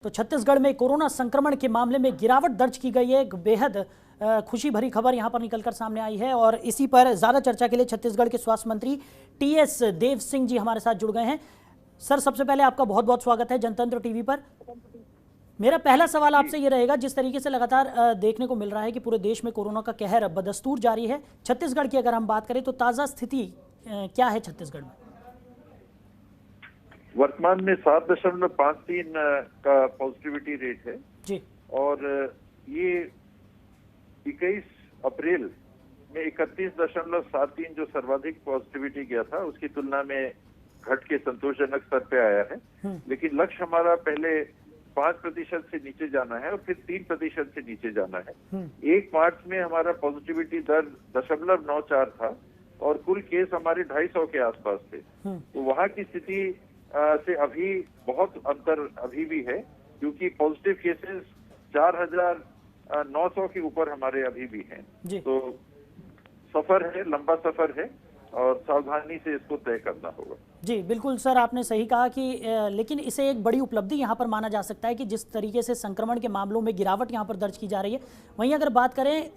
तो छत्तीसगढ़ में कोरोना संक्रमण के मामले में गिरावट दर्ज की गई है। एक बेहद खुशी भरी खबर यहां पर निकलकर सामने आई है और इसी पर ज्यादा चर्चा के लिए छत्तीसगढ़ के स्वास्थ्य मंत्री टीएस देव सिंह जी हमारे साथ जुड़ गए हैं। सर, सबसे पहले आपका बहुत बहुत स्वागत है जनतंत्र टीवी पर। मेरा पहला सवाल आपसे ये रहेगा, जिस तरीके से लगातार देखने को मिल रहा है कि पूरे देश में कोरोना का कहर बदस्तूर जारी है, छत्तीसगढ़ की अगर हम बात करें तो ताज़ा स्थिति क्या है छत्तीसगढ़ में? वर्तमान में 7.53 का पॉजिटिविटी रेट है जी। और ये 21 अप्रैल में 31.73 जो सर्वाधिक पॉजिटिविटी गया था उसकी तुलना में घट के संतोषजनक स्तर पे आया है। लेकिन लक्ष्य हमारा पहले 5% से नीचे जाना है और फिर 3% से नीचे जाना है। 1 मार्च में हमारा पॉजिटिविटी दर 0.94 था और कुल केस हमारे 250 के आसपास थे। तो वहाँ की स्थिति से अभी बहुत अंतर अभी भी है, क्योंकि पॉजिटिव केसेस 4,900 के ऊपर हमारे अभी भी हैं। तो सफर है, लंबा सफर है और सावधानी से इसको तय करना होगा। जी बिल्कुल सर, आपने सही कहा कि लेकिन इसे एक बड़ी उपलब्धि यहाँ पर माना जा सकता है कि जिस तरीके से संक्रमण के मामलों में गिरावट यहाँ पर दर्ज की जा रही है। वहीं अगर बात करें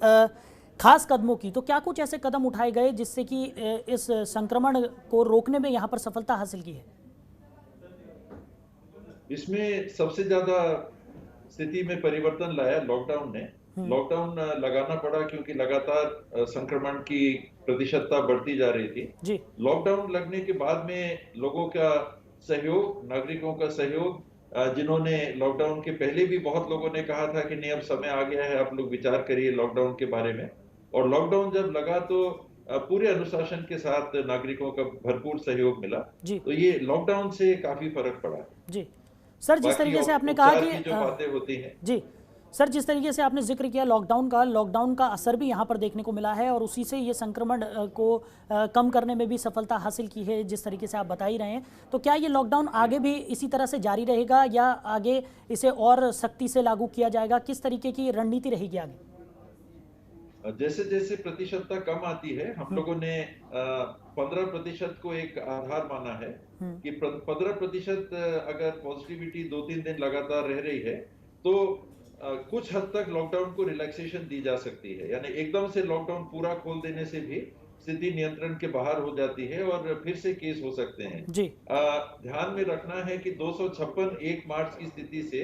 खास कदमों की, तो क्या कुछ ऐसे कदम उठाए गए जिससे कि इस संक्रमण को रोकने में यहाँ पर सफलता हासिल की है? इसमें सबसे ज्यादा स्थिति में परिवर्तन लाया लॉकडाउन ने। लॉकडाउन लगाना पड़ा क्योंकि लगातार संक्रमण की प्रतिशतता बढ़ती जा रही थी। लॉकडाउन लगने के बाद में लोगों का सहयोग, नागरिकों का सहयोग, जिन्होंने लॉकडाउन के पहले भी बहुत लोगों ने कहा था कि नहीं अब समय आ गया है, आप लोग विचार करिए लॉकडाउन के बारे में। और लॉकडाउन जब लगा तो पूरे अनुशासन के साथ नागरिकों का भरपूर सहयोग मिला। तो ये लॉकडाउन से काफी फर्क पड़ा। जी सर, जिस तरीके से आपने कहा कि जो बातें होती हैं। जी सर, जिस तरीके से आपने जिक्र किया लॉकडाउन का असर भी यहाँ पर देखने को मिला है और उसी से ये संक्रमण को कम करने में भी सफलता हासिल की है, जिस तरीके से आप बता ही रहे हैं। तो क्या ये लॉकडाउन आगे भी इसी तरह से जारी रहेगा या आगे इसे और सख्ती से लागू किया जाएगा? किस तरीके की रणनीति रहेगी आगे? जैसे जैसे प्रतिशतता कम आती है, हम लोगों ने 15% को एक आधार माना है कि 15% अगर पॉजिटिविटी 2-3 दिन लगातार रह रही है तो कुछ हद तक लॉकडाउन को रिलैक्सेशन दी जा सकती है। यानी एकदम से लॉकडाउन पूरा खोल देने से भी स्थिति नियंत्रण के बाहर हो जाती है और फिर से केस हो सकते हैं। ध्यान में रखना है कि 256 1 मार्च की स्थिति से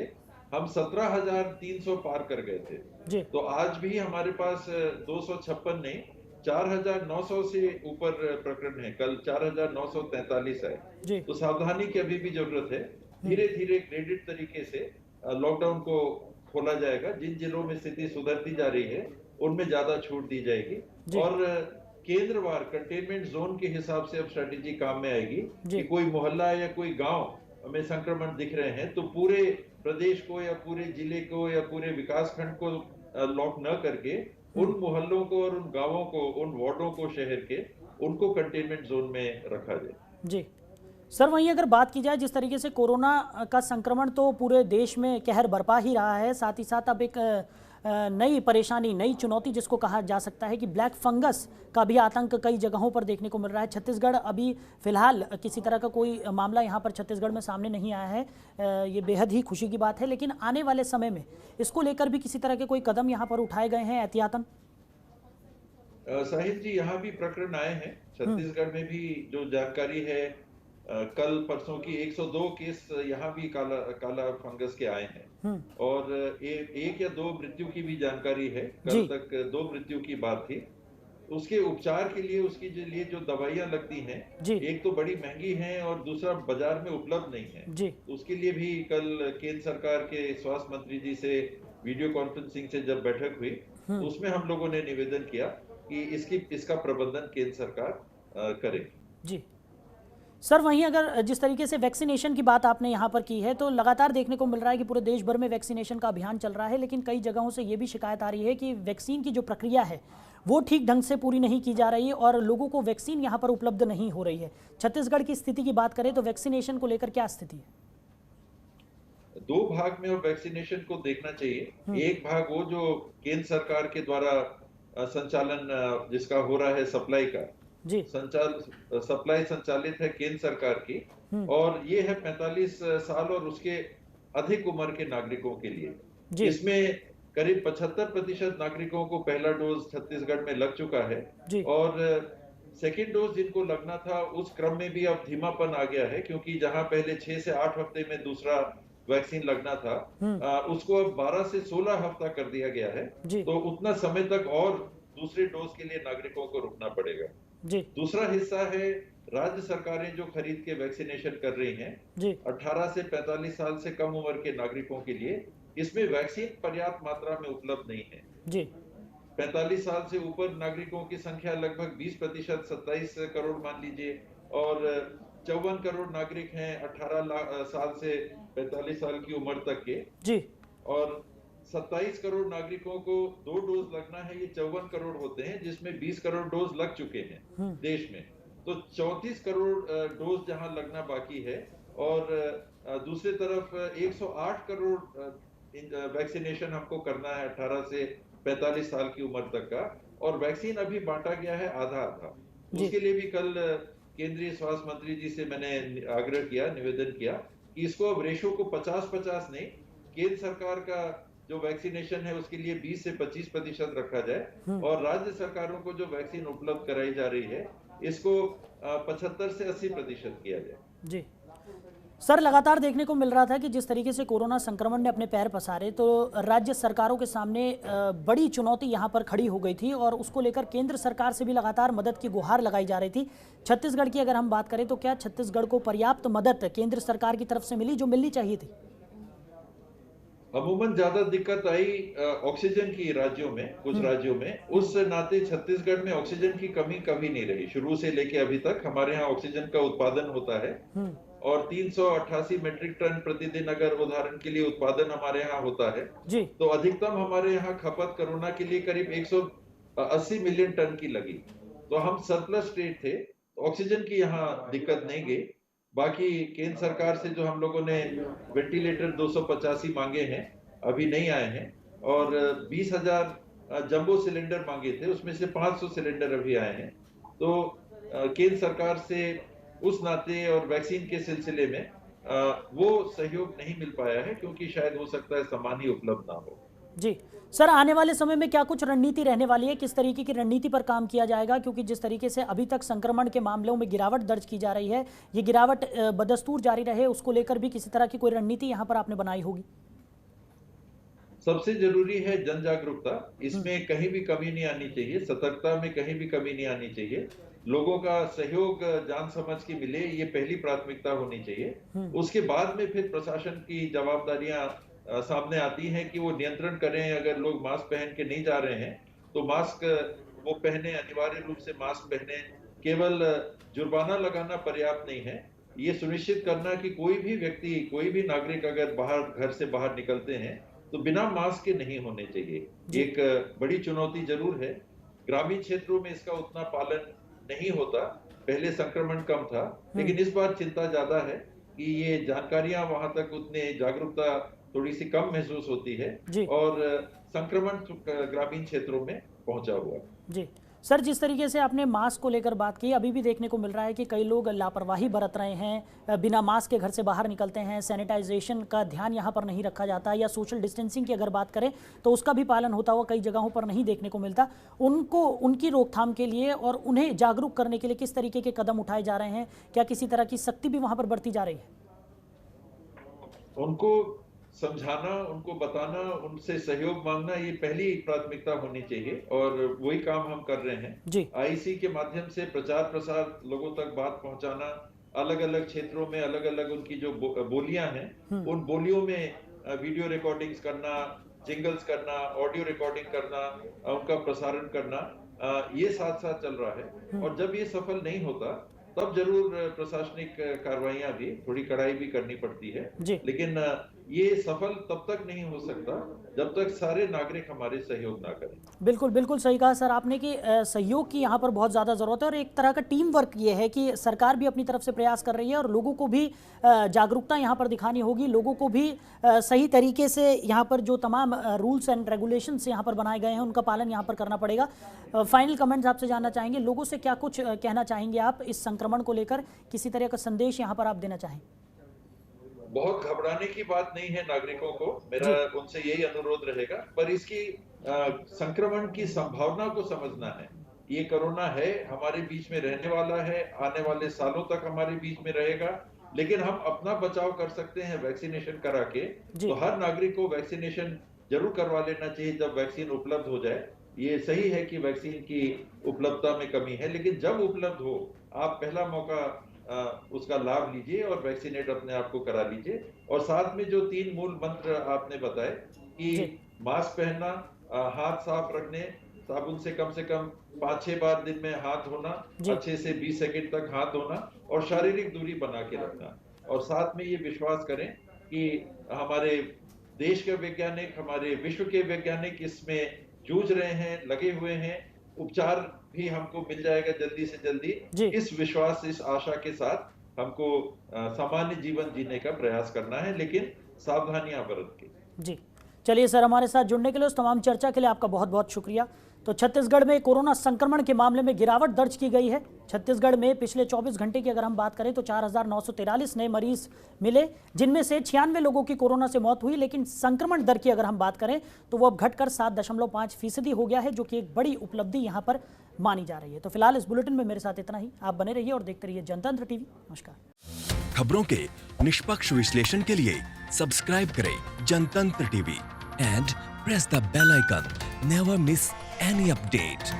हम 17,300 पार कर गए थे। तो आज भी हमारे पास 256 नहीं 4,900 से ऊपर प्रकरण है। कल 4,943 है। तो सावधानी की अभी भी जरूरत है। धीरे धीरे ग्रेडेड तरीके से लॉकडाउन को खोला जाएगा। जिन जिलों में स्थिति सुधरती जा रही है उनमें ज्यादा छूट दी जाएगी और केंद्रवार कंटेनमेंट जोन के हिसाब से अब स्ट्रेटेजी काम में आएगी कि कोई मोहल्ला या कोई गांव में संक्रमण दिख रहे हैं तो पूरे प्रदेश को या पूरे जिले को या पूरे विकास खंड को लॉक न करके उन मोहल्लों को और उन गांवों को, उन वार्डों को शहर के, उनको कंटेनमेंट जोन में रखा जाए। जी सर, वहीं अगर बात की जाए जिस तरीके से कोरोना का संक्रमण तो पूरे देश में कहर बरपा ही रहा है, साथ ही साथ अब एक नई परेशानी, नई चुनौती जिसको कहा जा सकता है कि ब्लैक फंगस का भी आतंक कई जगहों पर देखने को मिल रहा है। छत्तीसगढ़ अभी फिलहाल किसी तरह का कोई मामला यहाँ पर छत्तीसगढ़ में सामने नहीं आया है, ये बेहद ही खुशी की बात है। लेकिन आने वाले समय में इसको लेकर भी किसी तरह के कोई कदम यहाँ पर उठाए गए हैं एहतियातन? साहिल जी, यहाँ भी प्रकरण आए हैं। छत्तीसगढ़ में भी जो जानकारी है, कल परसों की 102 केस यहाँ भी काला फंगस के आए हैं और एक या 2 मृत्यु की भी जानकारी है। कल तक 2 मृत्यु की बात थी। उसके उपचार के लिए उसकी जो दवाइयां लगती हैं, एक तो बड़ी महंगी हैं और दूसरा बाजार में उपलब्ध नहीं है। उसके लिए भी कल केंद्र सरकार के स्वास्थ्य मंत्री जी से वीडियो कॉन्फ्रेंसिंग से जब बैठक हुई तो उसमें हम लोगों ने निवेदन किया कि इसका प्रबंधन केंद्र सरकार करे। जी सर, वहीं अगर जिस तरीके से वैक्सीनेशन की बात आपने यहाँ पर की है तो लगातार देखने को मिल रहा है कि पूरे देश भर में वैक्सीनेशन का अभियान चल रहा है, लेकिन कई जगहों से ये भी शिकायत आ रही है कि वैक्सीन की जो प्रक्रिया है वो ठीक ढंग से पूरी नहीं की जा रही और लोगों को वैक्सीन यहाँ पर उपलब्ध नहीं हो रही है। छत्तीसगढ़ की स्थिति की बात करें तो वैक्सीनेशन को लेकर क्या स्थिति है? 2 भाग में वैक्सीनेशन को देखना चाहिए। एक भाग वो जो केंद्र सरकार के द्वारा संचालन जिसका हो रहा है सप्लाई का, सप्लाई संचालित है केंद्र सरकार की और ये है 45 साल और उसके अधिक उम्र के नागरिकों के लिए। जी इसमें करीब 75% नागरिकों को पहला डोज छत्तीसगढ़ में लग चुका है जी और सेकेंड डोज जिनको लगना था उस क्रम में भी अब धीमापन आ गया है, क्योंकि जहां पहले 6 से 8 हफ्ते में दूसरा वैक्सीन लगना था उसको अब 12 से 16 हफ्ता कर दिया गया है। जी तो उतना समय तक और दूसरे डोज के लिए नागरिकों को रुकना पड़ेगा। जी दूसरा हिस्सा है राज्य सरकारें जो खरीद के वैक्सीनेशन कर रही हैं जी 18 से 45 साल से कम उम्र के नागरिकों के लिए। इसमें वैक्सीन पर्याप्त मात्रा में उपलब्ध नहीं है। जी 45 साल से ऊपर नागरिकों की संख्या लगभग 20%, 27 करोड़ मान लीजिए, और 54 करोड़ नागरिक हैं 18 साल से 45 साल की उम्र तक के, जी और 27 करोड़ नागरिकों को 2 डोज लगना है। ये 54 करोड़ होते हैं, जिसमें 20 करोड़ डोज लग चुके हैं देश में। तो 34 करोड़ डोज जहां लगना बाकी है, और दूसरी तरफ 108 करोड़ वैक्सीनेशन हमको करना है 18 से 45 साल की उम्र तक का, और वैक्सीन अभी बांटा गया है आधा आधा। उसके लिए भी कल केंद्रीय स्वास्थ्य मंत्री जी से मैंने आग्रह किया, निवेदन किया कि इसको अब रेशो को 50-50 नहीं, केंद्र सरकार का जो वैक्सीनेशन है उसके लिए 20 से 25% रखा जाए, और राज्य सरकारों को जो वैक्सीन उपलब्ध कराई जा रही है इसको 75 से 80% किया जाए। जी सर, लगातार देखने को मिल रहा था कि जिस तरीके से कोरोना संक्रमण ने अपने पैर पसारे, तो राज्य सरकारों के सामने बड़ी चुनौती यहाँ पर खड़ी हो गई थी और उसको लेकर केंद्र सरकार से भी लगातार मदद की गुहार लगाई जा रही थी। छत्तीसगढ़ की अगर हम बात करें तो क्या छत्तीसगढ़ को पर्याप्त मदद केंद्र सरकार की तरफ से मिली जो मिलनी चाहिए थी? अमूमन ज्यादा दिक्कत आई ऑक्सीजन की राज्यों में, कुछ राज्यों में। उस नाते छत्तीसगढ़ में ऑक्सीजन की कमी कभी नहीं रही। शुरू से लेके अभी तक हमारे यहाँ ऑक्सीजन का उत्पादन होता है, और 388 मैट्रिक टन प्रतिदिन अगर उदाहरण के लिए उत्पादन हमारे यहाँ होता है जी तो अधिकतम हमारे यहाँ खपत कोरोना के लिए करीब 180 मिलियन टन की लगी। तो हम सरप्लस स्टेट थे, ऑक्सीजन की यहाँ दिक्कत नहीं गई। बाकी केंद्र सरकार से जो हम लोगों ने वेंटिलेटर 285 मांगे हैं, अभी नहीं आए हैं, और 20,000 जंबो सिलेंडर मांगे थे, उसमें से 500 सिलेंडर अभी आए हैं। तो केंद्र सरकार से उस नाते और वैक्सीन के सिलसिले में वो सहयोग नहीं मिल पाया है, क्योंकि शायद हो सकता है सामान ही उपलब्ध ना हो। जी सर, आने वाले समय में क्या कुछ रणनीति रहने वाली है? किस तरीके की रणनीति पर काम किया जाएगा? क्योंकि जिस तरीके से अभी तक संक्रमण के मामलों में गिरावट दर्ज की जा रही है, ये गिरावट बदस्तूर जारी रहे, उसको लेकर भी किसी तरह की कोई रणनीति यहाँ पर आपने बनाई होगी? सबसे जरूरी है जन जागरूकता। इसमें कहीं भी कमी नहीं आनी चाहिए, सतर्कता में कहीं भी कमी नहीं आनी चाहिए। लोगों का सहयोग जान समझ के मिले, ये पहली प्राथमिकता होनी चाहिए। उसके बाद में फिर प्रशासन की जवाबदारियां सामने आती हैं कि वो नियंत्रण करें। अगर लोग मास्क पहन के नहीं जा रहे हैं तो मास्क वो पहने, अनिवार्य रूप से मास्क पहने। केवल जुर्माना लगाना पर्याप्त नहीं है, ये सुनिश्चित करना कि कोई भी व्यक्ति, कोई भी नागरिक अगर घर से बाहर निकलते हैं तो बिना मास्क के नहीं होने चाहिए। एक बड़ी चुनौती जरूर है, ग्रामीण क्षेत्रों में इसका उतना पालन नहीं होता। पहले संक्रमण कम था, लेकिन इस बार चिंता ज्यादा है कि ये जानकारियां वहां तक उतने जागरूकता थोड़ी सी कम महसूस होती है, और संक्रमण ग्रामीण क्षेत्रों में पहुंचा हुआ। जी सर, जिस तरीके से आपने मास्क को लेकर बात की, अभी भी देखने को मिल रहा है कि कई लोग लापरवाही बरत रहे हैं, बिना मास्क के घर से बाहर निकलते हैं, सैनिटाइजेशन का ध्यान यहाँ पर नहीं रखा जाता, या सोशल डिस्टेंसिंग की अगर बात करें तो उसका भी पालन होता हुआ कई जगहों पर नहीं देखने को मिलता। उनको उनकी रोकथाम के लिए और उन्हें जागरूक करने के लिए किस तरीके के कदम उठाए जा रहे हैं? क्या किसी तरह की सख्ती भी वहाँ पर बरती जा रही है? उनको समझाना, उनको बताना, उनसे सहयोग मांगना, ये पहली प्राथमिकता होनी चाहिए, और वही काम हम कर रहे हैं। आईसी के माध्यम से प्रचार प्रसार, लोगों तक बात पहुंचाना, अलग अलग क्षेत्रों में अलग अलग उनकी जो बोलियां हैं, उन बोलियों में वीडियो रिकॉर्डिंग्स करना, जिंगल्स करना, ऑडियो रिकॉर्डिंग करना, उनका प्रसारण करना, ये साथ साथ चल रहा है। और जब ये सफल नहीं होता तब जरूर प्रशासनिक कार्रवाइयां भी, थोड़ी कड़ाई भी करनी पड़ती है, लेकिन ये सफल तब तक नहीं हो सकता जब तक सारे नागरिक हमारे सहयोग ना करें। बिल्कुल बिल्कुल सही कहा सर आपने कि सहयोग की यहाँ पर बहुत ज़्यादा ज़रूरत है, और एक तरह का टीम वर्क ये है कि सरकार भी अपनी तरफ से प्रयास कर रही है और लोगों को भी जागरूकता यहाँ पर दिखानी होगी। लोगों को भी सही तरीके से यहाँ पर जो तमाम रूल्स एंड रेगुलेशंस यहाँ पर बनाए गए हैं उनका पालन यहाँ पर करना पड़ेगा। फाइनल कमेंट्स आपसे जानना चाहेंगे, लोगों से क्या कुछ कहना चाहेंगे आप इस संक्रमण को लेकर? किसी तरह का संदेश यहाँ पर आप देना चाहें? बहुत घबराने की बात नहीं है नागरिकों को, मेरा उनसे यही अनुरोध रहेगा, पर इसकी संक्रमण की संभावना को समझना है। ये कोरोना है, हमारे बीच में रहने वाला है, आने वाले सालों तक हमारे बीच में रहेगा, लेकिन हम अपना बचाव कर सकते हैं वैक्सीनेशन करा के। तो हर नागरिक को वैक्सीनेशन जरूर करवा लेना चाहिए जब वैक्सीन उपलब्ध हो जाए। ये सही है कि वैक्सीन की उपलब्धता में कमी है, लेकिन जब उपलब्ध हो, आप पहला मौका उसका लाभ लीजिए और वैक्सीनेट अपने आप को करा लीजिए। और साथ में जो 3 मूल मंत्र आपने बताए कि मास्क पहनना, हाथ साफ रखने, साबुन से कम 5-6 बार दिन में हाथ धोना, अच्छे से 20 सेकंड तक हाथ धोना और शारीरिक दूरी बना के रखना। और साथ में ये विश्वास करें कि हमारे देश के वैज्ञानिक, हमारे विश्व के वैज्ञानिक इसमें जूझ रहे हैं, लगे हुए हैं। उपचार भी हमको मिल जाएगा जल्दी से जल्दी। इस विश्वास, इस आशा के साथ हमको सामान्य जीवन जीने का प्रयास करना है, लेकिन सावधानियां बरत के। जी, चलिए सर, हमारे साथ जुड़ने के लिए, उस तमाम चर्चा के लिए आपका बहुत बहुत शुक्रिया। तो छत्तीसगढ़ में कोरोना संक्रमण के मामले में गिरावट दर्ज की गई है। छत्तीसगढ़ में पिछले 24 घंटे की अगर हम बात करें तो 4,943 नए मरीज मिले, जिनमें से 96 लोगों की कोरोना से मौत हुई। लेकिन संक्रमण दर की अगर हम बात करें तो वो अब घटकर 7.5% हो गया है, जो कि एक बड़ी उपलब्धि यहाँ पर मानी जा रही है। तो फिलहाल इस बुलेटिन में मेरे साथ इतना ही। आप बने रहिए और देखते रहिए जनतंत्र टीवी। नमस्कार। खबरों के निष्पक्ष विश्लेषण के लिए सब्सक्राइब करें Jantantra TV and press the bell icon. Never miss any update.